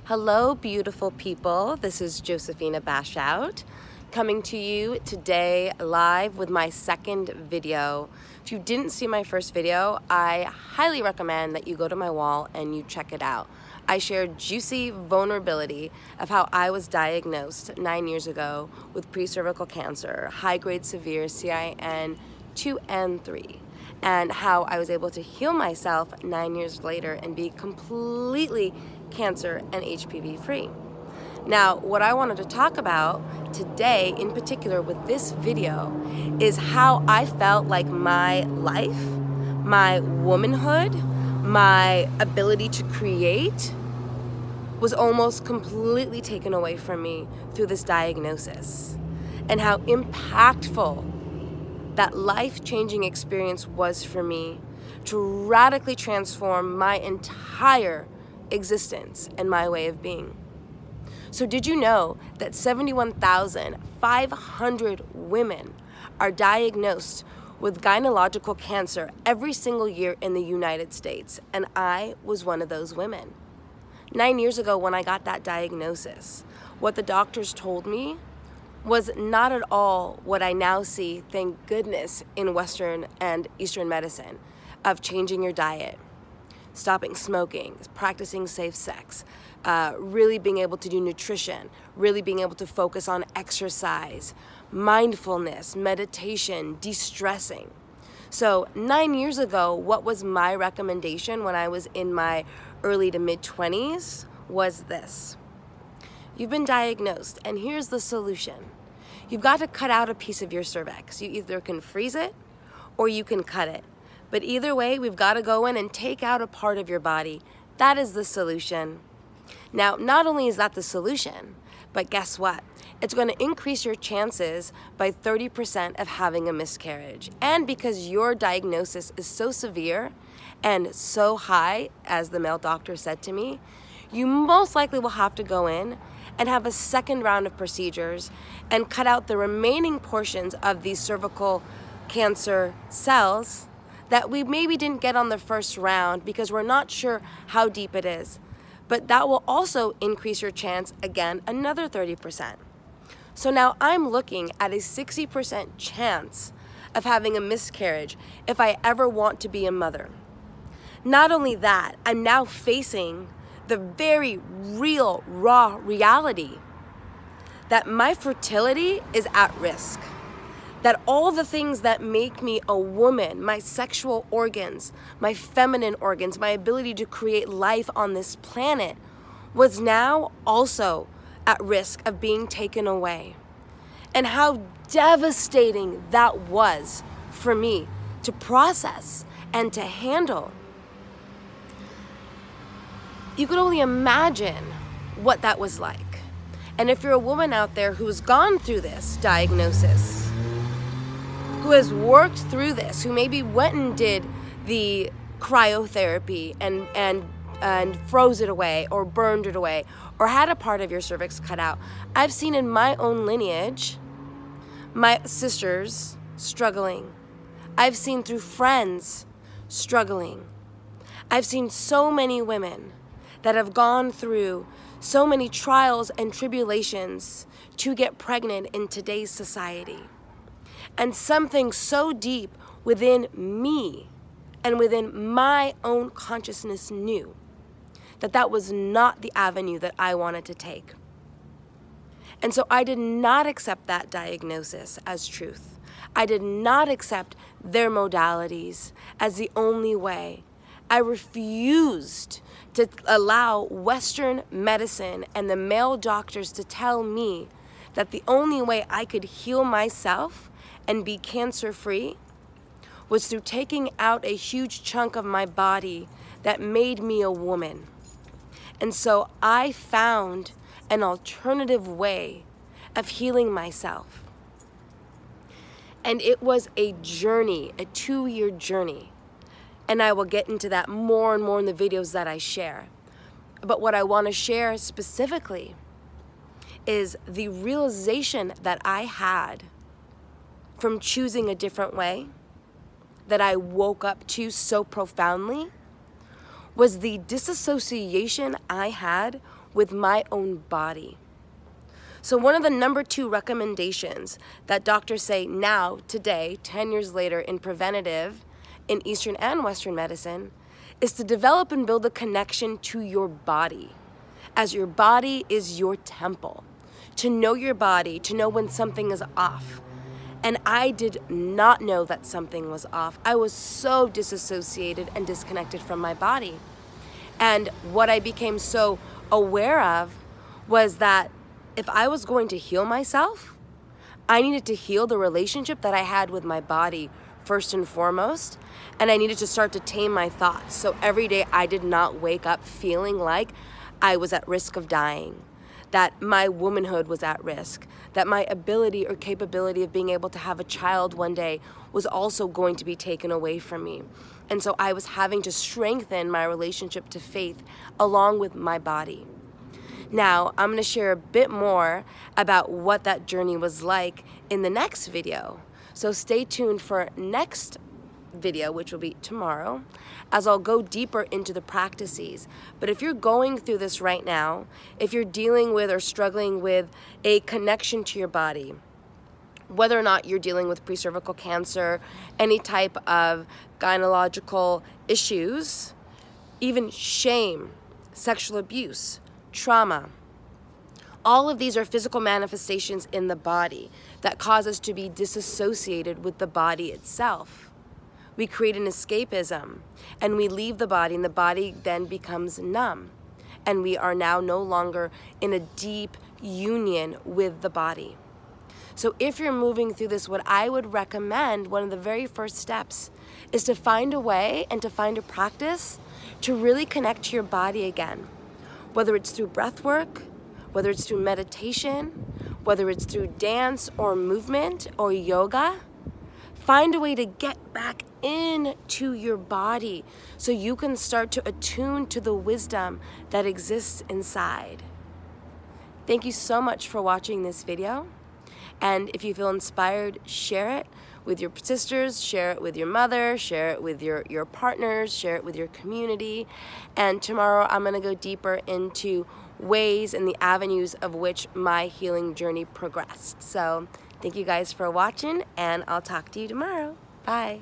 Hello, beautiful people. This is Josephina Bashout coming to you today live with my second video. If you didn't see my first video, I highly recommend that you go to my wall and you check it out. I shared juicy vulnerability of how I was diagnosed 9 years ago with pre-cervical cancer, high-grade severe CIN II and III, and how I was able to heal myself 9 years later and be completely cancer and HPV free. Now, what I wanted to talk about today in particular with this video is how I felt like my life, my womanhood, my ability to create was almost completely taken away from me through this diagnosis, and how impactful that life-changing experience was for me to radically transform my entire existence and my way of being. So did you know that 71,500 women are diagnosed with gynecological cancer every single year in the United States? And I was one of those women. 9 years ago when I got that diagnosis, what the doctors told me was not at all what I now see, thank goodness, in Western and Eastern medicine, of changing your diet, stopping smoking, practicing safe sex, really being able to do nutrition, really being able to focus on exercise, mindfulness, meditation, de-stressing. So 9 years ago, what was my recommendation when I was in my early to mid-20s was this. You've been diagnosed, and here's the solution. You've got to cut out a piece of your cervix. You either can freeze it or you can cut it. But either way, we've got to go in and take out a part of your body. That is the solution. Now, not only is that the solution, but guess what? It's going to increase your chances by 30% of having a miscarriage. And because your diagnosis is so severe and so high, as the male doctor said to me, you most likely will have to go in and have a second round of procedures and cut out the remaining portions of these cervical cancer cells that we maybe didn't get on the first round because we're not sure how deep it is. But that will also increase your chance, again, another 30%. So now I'm looking at a 60% chance of having a miscarriage if I ever want to be a mother. Not only that, I'm now facing the very real, raw reality that my fertility is at risk. That all the things that make me a woman, my sexual organs, my feminine organs, my ability to create life on this planet, was now also at risk of being taken away. And how devastating that was for me to process and to handle. You could only imagine what that was like. And if you're a woman out there who's gone through this diagnosis, who has worked through this, who maybe went and did the cryotherapy and froze it away or burned it away or had a part of your cervix cut out. I've seen in my own lineage my sisters struggling. I've seen through friends struggling. I've seen so many women that have gone through so many trials and tribulations to get pregnant in today's society. And something so deep within me and within my own consciousness knew that that was not the avenue that I wanted to take. And so I did not accept that diagnosis as truth. I did not accept their modalities as the only way. I refused to allow Western medicine and the male doctors to tell me that the only way I could heal myself and be cancer-free was through taking out a huge chunk of my body that made me a woman. And so I found an alternative way of healing myself. And it was a journey, a 2-year journey. And I will get into that more and more in the videos that I share. But what I want to share specifically is the realization that I had from choosing a different way, that I woke up to so profoundly, was the disassociation I had with my own body. So one of the number 2 recommendations that doctors say now, today, 10 years later, in preventative, in Eastern and Western medicine, is to develop and build a connection to your body, as your body is your temple. To know your body, to know when something is off. And I did not know that something was off. I was so disassociated and disconnected from my body. And what I became so aware of was that if I was going to heal myself, I needed to heal the relationship that I had with my body first and foremost, and I needed to start to tame my thoughts. So every day I did not wake up feeling like I was at risk of dying, that my womanhood was at risk, that my ability or capability of being able to have a child one day was also going to be taken away from me. And so I was having to strengthen my relationship to faith along with my body. Now, I'm going to share a bit more about what that journey was like in the next video. So stay tuned for next video, which will be tomorrow, as I'll go deeper into the practices. But if you're going through this right now, if you're dealing with or struggling with a connection to your body, whether or not you're dealing with pre-cervical cancer, any type of gynecological issues, even shame, sexual abuse, trauma, all of these are physical manifestations in the body that cause us to be disassociated with the body itself. We create an escapism and we leave the body, and the body then becomes numb. And we are now no longer in a deep union with the body. So if you're moving through this, what I would recommend, one of the very first steps, is to find a way and to find a practice to really connect to your body again. Whether it's through breath work, whether it's through meditation, whether it's through dance or movement or yoga, find a way to get back into your body so you can start to attune to the wisdom that exists inside. Thank you so much for watching this video. And if you feel inspired, share it with your sisters, share it with your mother, share it with your partners, share it with your community. And tomorrow I'm going to go deeper into ways and the avenues of which my healing journey progressed. So thank you guys for watching, and I'll talk to you tomorrow. Bye.